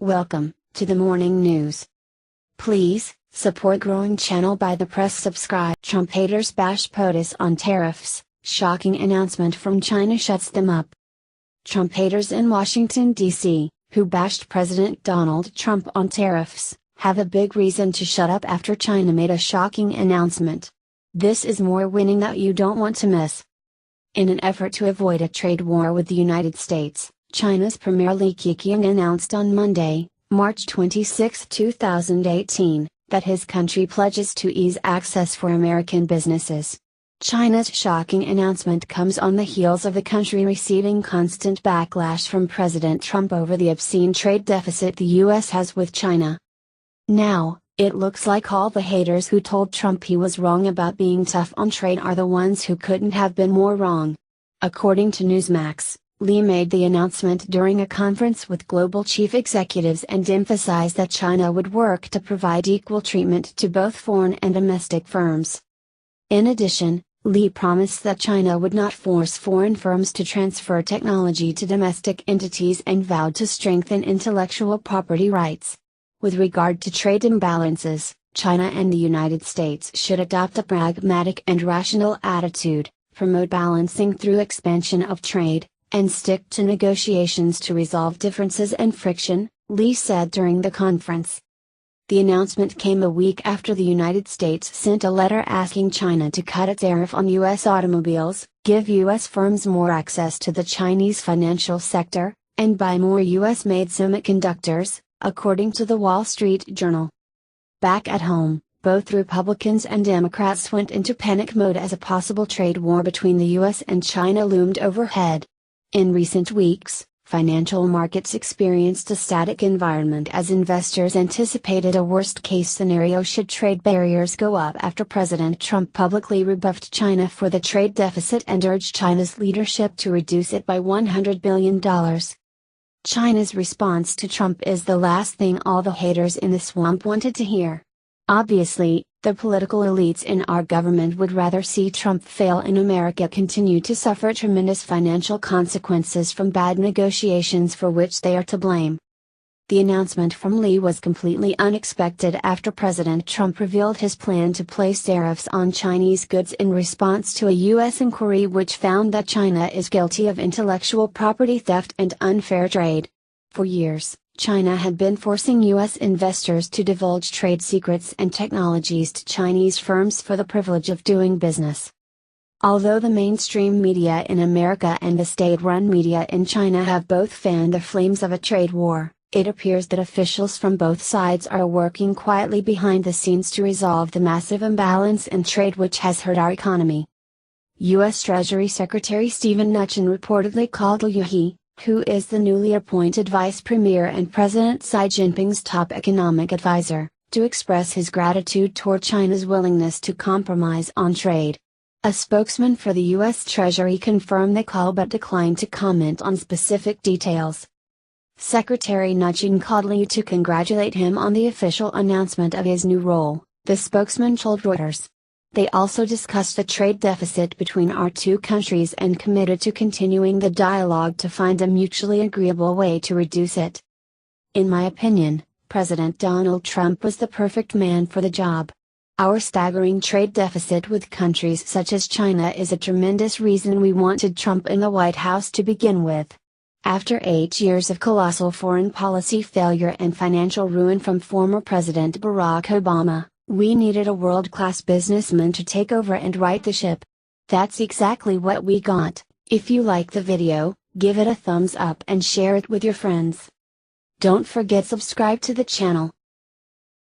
Welcome to the morning news. Please support growing channel by the press subscribe. Trump haters bash POTUS on tariffs. Shocking announcement from China shuts them up. Trump haters in Washington, D.C., who bashed President Donald Trump on tariffs, have a big reason to shut up after China made a shocking announcement. This is more winning that you don't want to miss. In an effort to avoid a trade war with the United States, China's Premier Li Keqiang announced on Monday, March 26, 2018, that his country pledges to ease access for American businesses. China's shocking announcement comes on the heels of the country receiving constant backlash from President Trump over the obscene trade deficit the U.S. has with China. Now, it looks like all the haters who told Trump he was wrong about being tough on trade are the ones who couldn't have been more wrong. According to Newsmax, Li made the announcement during a conference with global chief executives and emphasized that China would work to provide equal treatment to both foreign and domestic firms. In addition, Li promised that China would not force foreign firms to transfer technology to domestic entities and vowed to strengthen intellectual property rights. With regard to trade imbalances, China and the United States should adopt a pragmatic and rational attitude, promote balancing through expansion of trade, and stick to negotiations to resolve differences and friction, Li said during the conference. The announcement came a week after the United States sent a letter asking China to cut a tariff on U.S. automobiles, give U.S. firms more access to the Chinese financial sector, and buy more U.S.-made semiconductors, according to the Wall Street Journal. Back at home, both Republicans and Democrats went into panic mode as a possible trade war between the U.S. and China loomed overhead. In recent weeks, financial markets experienced a static environment as investors anticipated a worst-case scenario should trade barriers go up after President Trump publicly rebuffed China for the trade deficit and urged China's leadership to reduce it by $100 billion. China's response to Trump is the last thing all the haters in the swamp wanted to hear. Obviously, the political elites in our government would rather see Trump fail and America continue to suffer tremendous financial consequences from bad negotiations for which they are to blame. The announcement from Li was completely unexpected after President Trump revealed his plan to place tariffs on Chinese goods in response to a U.S. inquiry which found that China is guilty of intellectual property theft and unfair trade. For years, China had been forcing U.S. investors to divulge trade secrets and technologies to Chinese firms for the privilege of doing business. Although the mainstream media in America and the state-run media in China have both fanned the flames of a trade war, it appears that officials from both sides are working quietly behind the scenes to resolve the massive imbalance in trade which has hurt our economy. U.S. Treasury Secretary Steven Mnuchin reportedly called Liu He, who is the newly appointed Vice Premier and President Xi Jinping's top economic advisor, to express his gratitude toward China's willingness to compromise on trade. A spokesman for the U.S. Treasury confirmed the call but declined to comment on specific details. Secretary Mnuchin called Liu to congratulate him on the official announcement of his new role, the spokesman told Reuters. They also discussed the trade deficit between our two countries and committed to continuing the dialogue to find a mutually agreeable way to reduce it. In my opinion, President Donald Trump was the perfect man for the job. Our staggering trade deficit with countries such as China is a tremendous reason we wanted Trump in the White House to begin with. After 8 years of colossal foreign policy failure and financial ruin from former President Barack Obama, we needed a world-class businessman to take over and right the ship. That's exactly what we got. If you like the video, give it a thumbs up and share it with your friends. Don't forget subscribe to the channel.